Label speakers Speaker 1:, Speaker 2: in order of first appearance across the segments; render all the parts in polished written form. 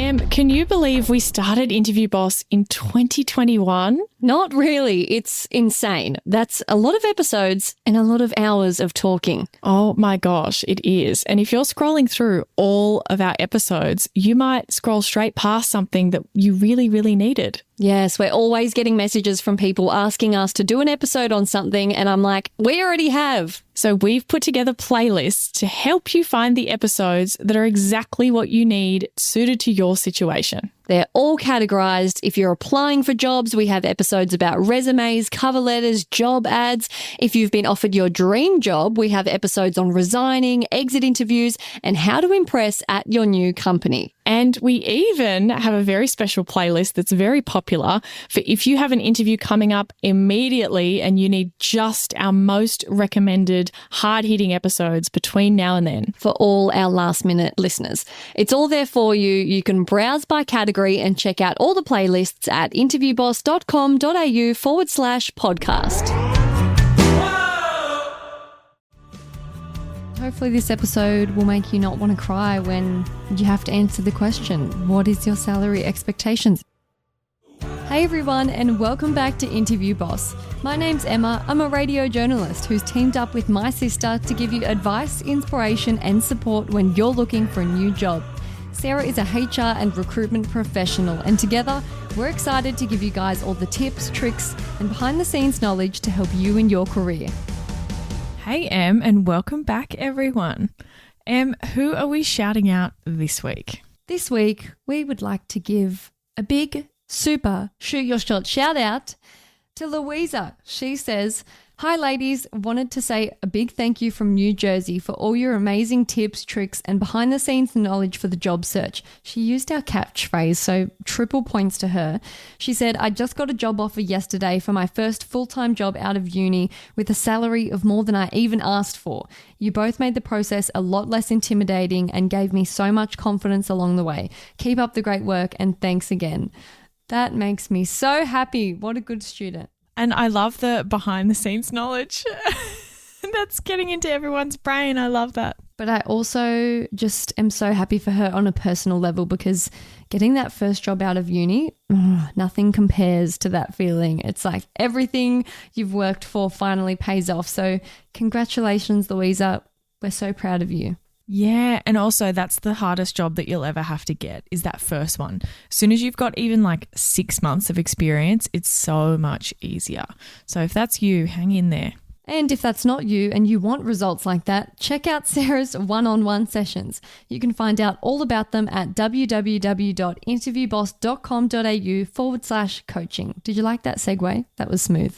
Speaker 1: Can you believe we started Interview Boss in 2021?
Speaker 2: Not really. It's insane. That's a lot of episodes and a lot of hours of talking.
Speaker 1: Oh my gosh, it is. And if you're scrolling through all of our episodes, you might scroll straight past something that you really, really needed.
Speaker 2: Yes, we're always getting messages from people asking us to do an episode on something, and I'm like, we already have.
Speaker 1: So we've put together playlists to help you find the episodes that are exactly what you need, suited to your situation.
Speaker 2: They're all categorized. If you're applying for jobs, we have episodes about resumes, cover letters, job ads. If you've been offered your dream job, we have episodes on resigning, exit interviews, and how to impress at your new company.
Speaker 1: And we even have a very special playlist that's very popular for if you have an interview coming up immediately and you need just our most recommended hard-hitting episodes between now and then.
Speaker 2: For all our last-minute listeners. It's all there for you. You can browse by category and check out all the playlists at interviewboss.com.au/podcast. Hopefully this episode will make you not want to cry when you have to answer the question, what is your salary expectations? Hey everyone, and welcome back to Interview Boss. My name's Emma. I'm a radio journalist who's teamed up with my sister to give you advice, inspiration and support when you're looking for a new job. Sarah is a HR and recruitment professional, and together we're excited to give you guys all the tips, tricks and behind the scenes knowledge to help you in your career.
Speaker 1: Hey Em, and welcome back everyone. Em, who are we shouting out this week?
Speaker 2: This week we would like to give a big, super shoot your shot shout out to Luisa. She says, "Hi ladies, wanted to say a big thank you from New Jersey for all your amazing tips, tricks and behind the scenes knowledge for the job search." She used our catchphrase, so triple points to her. She said, "I just got a job offer yesterday for my first full-time job out of uni with a salary of more than I even asked for. You both made the process a lot less intimidating and gave me so much confidence along the way. Keep up the great work and thanks again." That makes me so happy. What a good student.
Speaker 1: And I love the behind the scenes knowledge. That's getting into everyone's brain. I love that.
Speaker 2: But I also just am so happy for her on a personal level, because getting that first job out of uni, nothing compares to that feeling. It's like everything you've worked for finally pays off. So congratulations, Luisa. We're so proud of you.
Speaker 1: Yeah, and also that's the hardest job that you'll ever have to get, is that first one. As soon as you've got even like 6 months of experience, it's so much easier. So if that's you, hang in there.
Speaker 2: And if that's not you and you want results like that, check out Sarah's one-on-one sessions. You can find out all about them at www.interviewboss.com.au/coaching. Did you like that segue? That was smooth.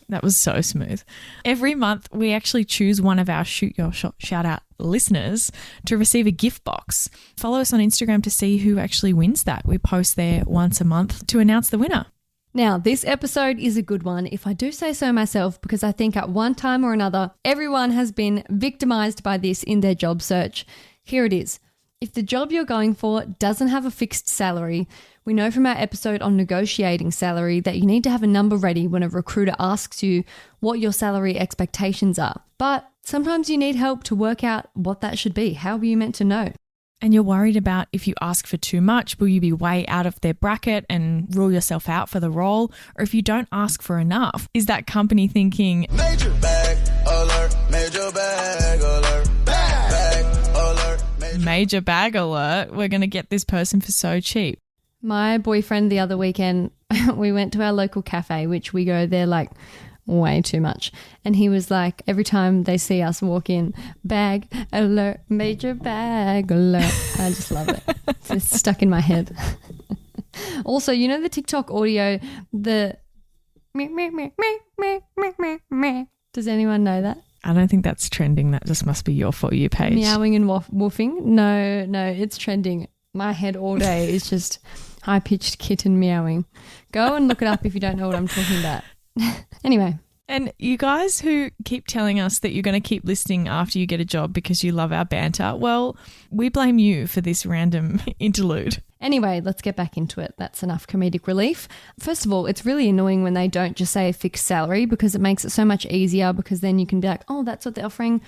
Speaker 1: That was so smooth. Every month, we actually choose one of our Shoot Your Shot shout out listeners to receive a gift box. Follow us on Instagram to see who actually wins that. We post there once a month to announce the winner.
Speaker 2: Now, this episode is a good one, if I do say so myself, because I think at one time or another, everyone has been victimized by this in their job search. Here it is. If the job you're going for doesn't have a fixed salary, we know from our episode on negotiating salary that you need to have a number ready when a recruiter asks you what your salary expectations are. But sometimes you need help to work out what that should be. How are you meant to know?
Speaker 1: And you're worried about if you ask for too much, will you be way out of their bracket and rule yourself out for the role? Or if you don't ask for enough, is that company thinking, major bag alert, major bag alert, bag alert, major bag alert, we're going to get this person for so cheap?
Speaker 2: My boyfriend the other weekend, we went to our local cafe, which we go there like way too much. And he was like, every time they see us walk in, bag alert, major bag alert. I just love it. It's stuck in my head. Also, you know the TikTok audio, the meh, meh, meh, meh, meh, meh, meh, meh. Does anyone know that?
Speaker 1: I don't think that's trending. That just must be your For You page.
Speaker 2: Meowing and woofing? No, it's trending. My head all day is just high-pitched kitten meowing. Go and look it up if you don't know what I'm talking about. Anyway.
Speaker 1: And you guys who keep telling us that you're going to keep listening after you get a job because you love our banter, well, we blame you for this random interlude.
Speaker 2: Anyway, let's get back into it. That's enough comedic relief. First of all, it's really annoying when they don't just say a fixed salary, because it makes it so much easier, because then you can be like, oh, that's what they're offering.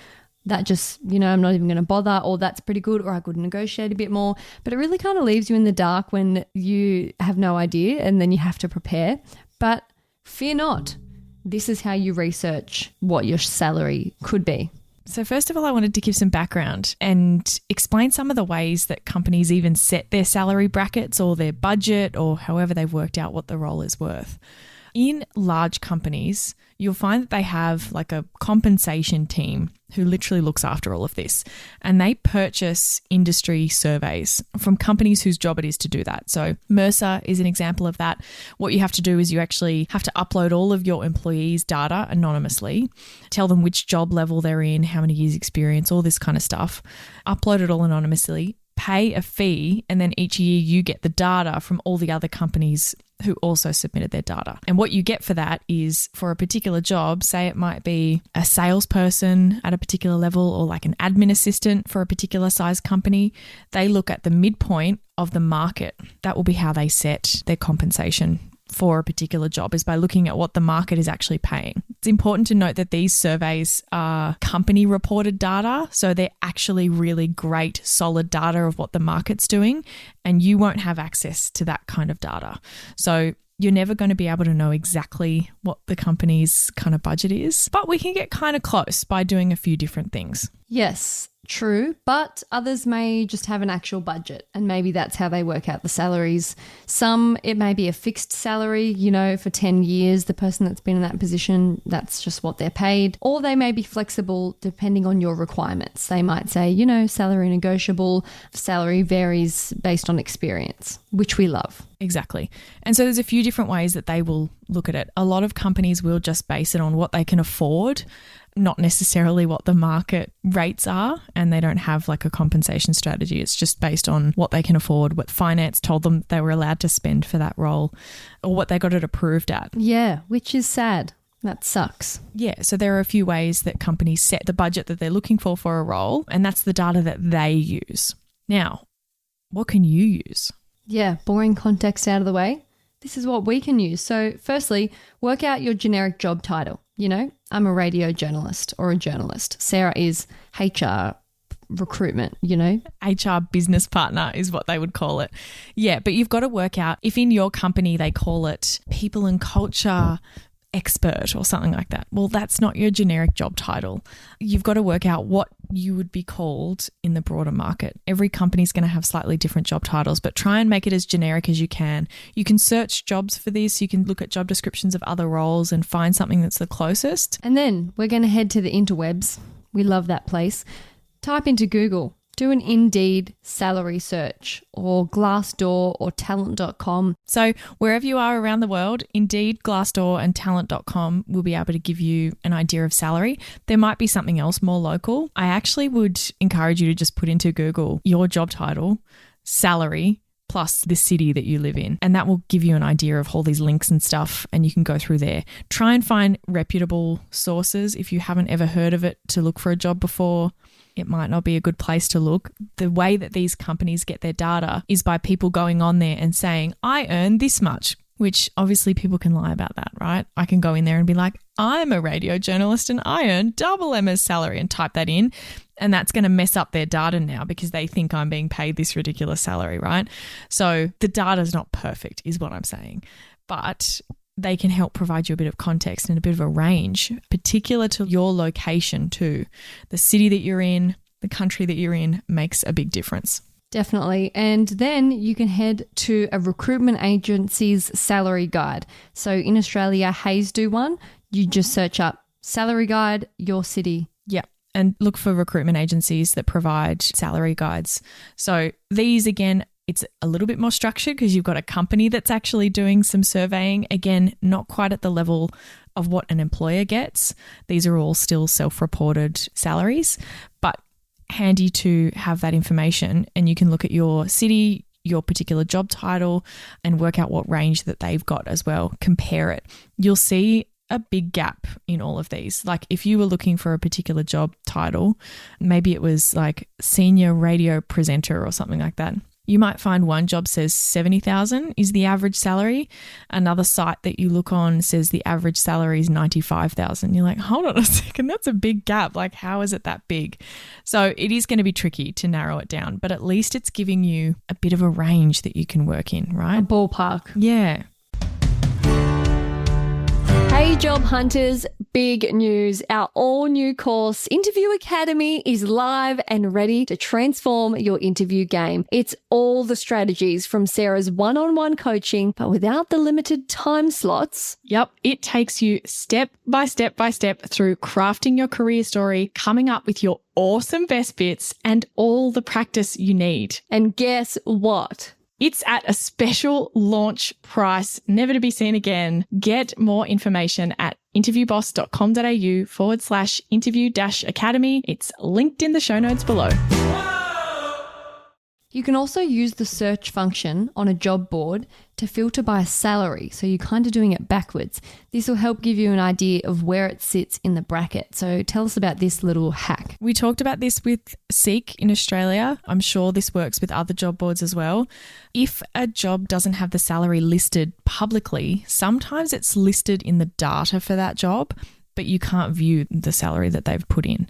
Speaker 2: that just, I'm not even going to bother, or that's pretty good, or I could negotiate a bit more. But it really kind of leaves you in the dark when you have no idea and then you have to prepare. But fear not. This is how you research what your salary could be.
Speaker 1: So first of all, I wanted to give some background and explain some of the ways that companies even set their salary brackets or their budget or however they've worked out what the role is worth. In large companies, you'll find that they have like a compensation team who literally looks after all of this. And they purchase industry surveys from companies whose job it is to do that. So Mercer is an example of that. What you have to do is you actually have to upload all of your employees' data anonymously, tell them which job level they're in, how many years experience, all this kind of stuff. Upload it all anonymously, pay a fee, and then each year you get the data from all the other companies who also submitted their data. And what you get for that is, for a particular job, say it might be a salesperson at a particular level or like an admin assistant for a particular size company, they look at the midpoint of the market. That will be how they set their compensation for a particular job, is by looking at what the market is actually paying. It's important to note that these surveys are company reported data, so they're actually really great, solid data of what the market's doing, and you won't have access to that kind of data. So you're never going to be able to know exactly what the company's kind of budget is, but we can get kind of close by doing a few different things.
Speaker 2: Yes, true, but others may just have an actual budget, and maybe that's how they work out the salaries. Some, it may be a fixed salary, for 10 years, the person that's been in that position, that's just what they're paid. Or they may be flexible depending on your requirements. They might say, salary negotiable, salary varies based on experience, which we love.
Speaker 1: Exactly. And so there's a few different ways that they will look at it. A lot of companies will just base it on what they can afford, not necessarily what the market rates are, and they don't have like a compensation strategy. It's just based on what they can afford, what finance told them they were allowed to spend for that role, or what they got it approved at.
Speaker 2: Yeah, which is sad. That sucks.
Speaker 1: Yeah, so there are a few ways that companies set the budget that they're looking for a role, and that's the data that they use. Now, what can you use?
Speaker 2: Yeah, boring context out of the way. This is what we can use. So firstly, work out your generic job title. I'm a radio journalist or a journalist. Sarah is HR recruitment,
Speaker 1: HR business partner is what they would call it. Yeah, but you've got to work out if in your company they call it people and culture expert or something like that. Well, that's not your generic job title. You've got to work out what you would be called in the broader market. Every company's going to have slightly different job titles, but try and make it as generic as you can. You can search jobs for this. You can look at job descriptions of other roles and find something that's the closest.
Speaker 2: And then we're going to head to the interwebs. We love that place. Type into Google. Do an Indeed salary search, or Glassdoor or talent.com.
Speaker 1: So wherever you are around the world, Indeed, Glassdoor and talent.com will be able to give you an idea of salary. There might be something else more local. I actually would encourage you to just put into Google your job title, salary, plus the city that you live in. And that will give you an idea of all these links and stuff, and you can go through there. Try and find reputable sources. If you haven't ever heard of it to look for a job before, it might not be a good place to look. The way that these companies get their data is by people going on there and saying, I earn this much, which obviously people can lie about that, right? I can go in there and be like, I'm a radio journalist and I earn double Emma's salary, and type that in. And that's going to mess up their data now because they think I'm being paid this ridiculous salary, right? So the data's not perfect is what I'm saying. But they can help provide you a bit of context and a bit of a range, particular to your location too. The city that you're in, the country that you're in makes a big difference.
Speaker 2: Definitely. And then you can head to a recruitment agency's salary guide. So in Australia, Hayes do one. You just search up salary guide, your city.
Speaker 1: Yeah. And look for recruitment agencies that provide salary guides. So these, again, it's a little bit more structured because you've got a company that's actually doing some surveying. Again, not quite at the level of what an employer gets. These are all still self-reported salaries, but handy to have that information, and you can look at your city, your particular job title, and work out what range that they've got as well. Compare it. You'll see a big gap in all of these. Like if you were looking for a particular job title, maybe it was like senior radio presenter or something like that. You might find one job says 70,000 is the average salary. Another site that you look on says the average salary is 95,000. You're like, hold on a second, that's a big gap. Like, how is it that big? So it is going to be tricky to narrow it down, but at least it's giving you a bit of a range that you can work in, right?
Speaker 2: A ballpark.
Speaker 1: Yeah.
Speaker 2: Hey job hunters, big news. Our all new course, Interview Academy, is live and ready to transform your interview game. It's all the strategies from Sarah's one-on-one coaching, but without the limited time slots.
Speaker 1: Yep. It takes you step by step through crafting your career story, coming up with your awesome best bits, and all the practice you need.
Speaker 2: And guess what?
Speaker 1: It's at a special launch price, never to be seen again. Get more information at interviewboss.com.au/interview-academy. It's linked in the show notes below.
Speaker 2: You can also use the search function on a job board to filter by salary. So you're kind of doing it backwards. This will help give you an idea of where it sits in the bracket. So tell us about this little hack.
Speaker 1: We talked about this with Seek in Australia. I'm sure this works with other job boards as well. If a job doesn't have the salary listed publicly, sometimes it's listed in the data for that job, but you can't view the salary that they've put in.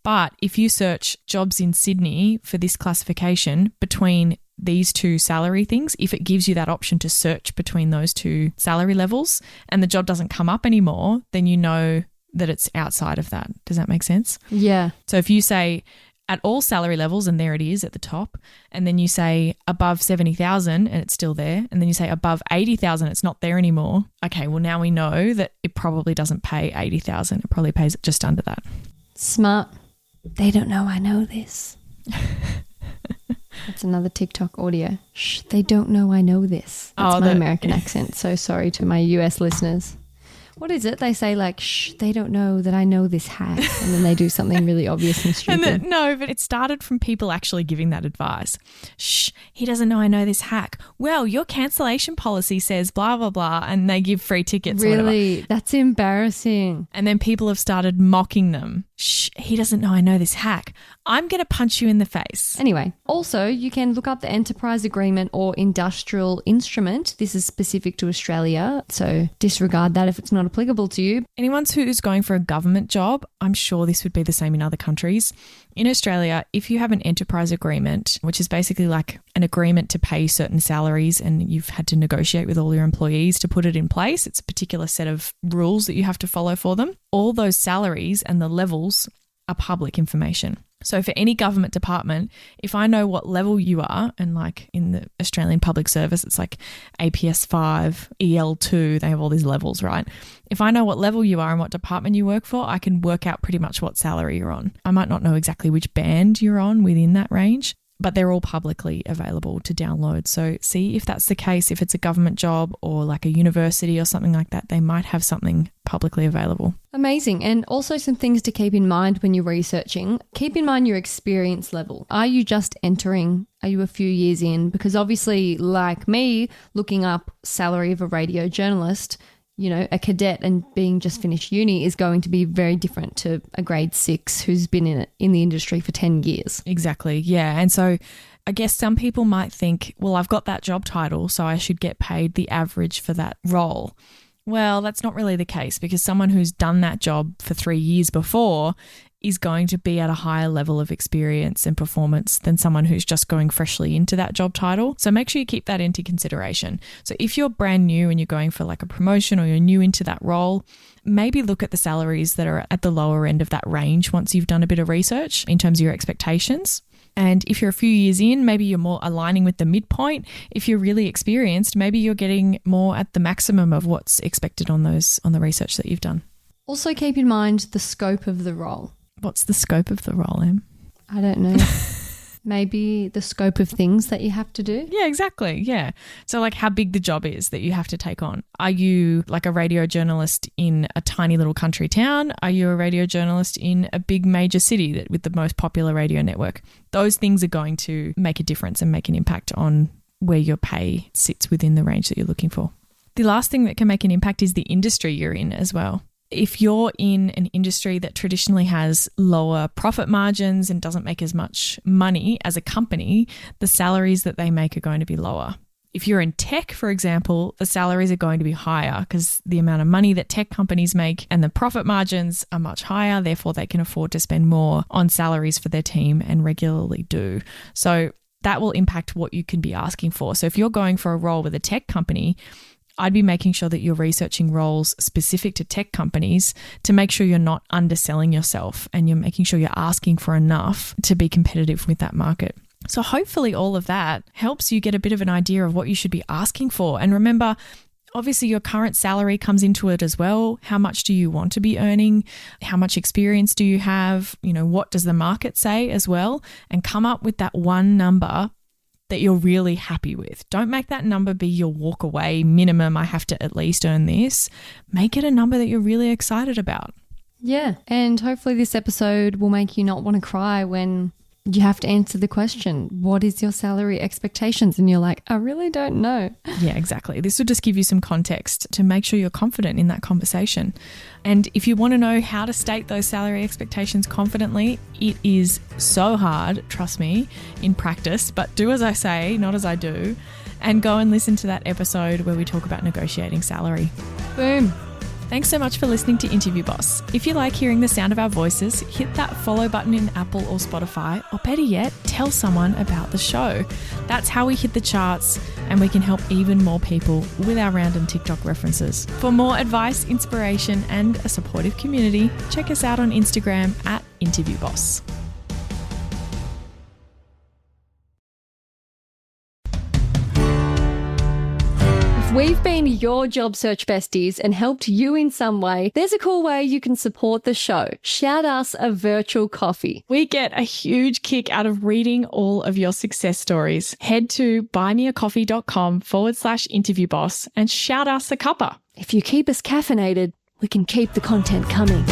Speaker 1: But if you search jobs in Sydney for this classification between these two salary things, if it gives you that option to search between those two salary levels and the job doesn't come up anymore, then you know that it's outside of that. Does that make sense?
Speaker 2: Yeah.
Speaker 1: So if you say at all salary levels, and there it is at the top, and then you say above 70,000 and it's still there, and then you say above 80,000, it's not there anymore. Okay, well now we know that it probably doesn't pay 80,000. It probably pays just under that.
Speaker 2: Smart. They don't know I know this. That's another TikTok audio. Shh, they don't know I know this. That's my American accent. So sorry to my US listeners. What is it? They say like, shh, they don't know that I know this hack. And then they do something really obvious and stupid.
Speaker 1: No, but it started from people actually giving that advice. Shh, he doesn't know I know this hack. Well, your cancellation policy says blah, blah, blah. And they give free tickets.
Speaker 2: Really? That's embarrassing.
Speaker 1: And then people have started mocking them. Shh, he doesn't know I know this hack. I'm going to punch you in the face.
Speaker 2: Anyway, also you can look up the enterprise agreement or industrial instrument. This is specific to Australia, so disregard that if it's not applicable to you.
Speaker 1: Anyone who's going for a government job, I'm sure this would be the same in other countries. In Australia, if you have an enterprise agreement, which is basically like an agreement to pay certain salaries and you've had to negotiate with all your employees to put it in place, it's a particular set of rules that you have to follow for them. All those salaries and the levels are public information. So for any government department, if I know what level you are, and like in the Australian public service, it's like APS 5, EL2, they have all these levels, right? If I know what level you are and what department you work for, I can work out pretty much what salary you're on. I might not know exactly which band you're on within that range, but they're all publicly available to download. So see if that's the case. If it's a government job or like a university or something like that, they might have something publicly available.
Speaker 2: Amazing. And also some things to keep in mind when you're researching. Keep in mind your experience level. Are you just entering? Are you a few years in? Because obviously, like me, looking up salary of a radio journalist, you know, a cadet and being just finished uni is going to be very different to a grade 6 who's been in the industry for 10 years.
Speaker 1: Exactly. Yeah. And so I guess some people might think, well, I've got that job title, so I should get paid the average for that role. Well, that's not really the case, because someone who's done that job for 3 years before is going to be at a higher level of experience and performance than someone who's just going freshly into that job title. So make sure you keep that into consideration. So if you're brand new and you're going for like a promotion or you're new into that role, maybe look at the salaries that are at the lower end of that range once you've done a bit of research in terms of your expectations. And if you're a few years in, maybe you're more aligning with the midpoint. If you're really experienced, maybe you're getting more at the maximum of what's expected on the research that you've done.
Speaker 2: Also keep in mind the scope of the role.
Speaker 1: What's the scope of the role, Em?
Speaker 2: I don't know. Maybe the scope of things that you have to do.
Speaker 1: Yeah, exactly. Yeah. So like how big the job is that you have to take on. Are you like a radio journalist in a tiny little country town? Are you a radio journalist in a big major city with the most popular radio network? Those things are going to make a difference and make an impact on where your pay sits within the range that you're looking for. The last thing that can make an impact is the industry you're in as well. if you're in an industry that traditionally has lower profit margins and doesn't make as much money as a company, the salaries that they make are going to be lower. If you're in tech, for example, the salaries are going to be higher because the amount of money that tech companies make and the profit margins are much higher. Therefore, they can afford to spend more on salaries for their team and regularly do. So that will impact what you can be asking for. So if you're going for a role with a tech company, I'd be making sure that you're researching roles specific to tech companies to make sure you're not underselling yourself and you're making sure you're asking for enough to be competitive with that market. So hopefully all of that helps you get a bit of an idea of what you should be asking for. And remember, obviously your current salary comes into it as well. How much do you want to be earning? How much experience do you have? What does the market say as well? And come up with that one number that you're really happy with. Don't make that number be your walk away minimum. I have to at least earn this. Make it a number that you're really excited about.
Speaker 2: Yeah. And hopefully this episode will make you not want to cry when you have to answer the question, what is your salary expectations? And you're like, I really don't know.
Speaker 1: Yeah, exactly. This will just give you some context to make sure you're confident in that conversation. And if you want to know how to state those salary expectations confidently, it is so hard, trust me, in practice, but do as I say, not as I do, and go and listen to that episode where we talk about negotiating salary.
Speaker 2: Boom.
Speaker 1: Thanks so much for listening to Interview Boss. If you like hearing the sound of our voices, hit that follow button in Apple or Spotify, or better yet, tell someone about the show. That's how we hit the charts and we can help even more people with our random TikTok references. For more advice, inspiration, and a supportive community, check us out on Instagram at Interview Boss.
Speaker 2: We've been your job search besties and helped you in some way. There's a cool way you can support the shout. Shout us a virtual coffee.
Speaker 1: We get a huge kick out of reading all of your success stories. Head to buymeacoffee.com/interviewboss and shout us a cuppa.
Speaker 2: If you keep us caffeinated, we can keep the content coming.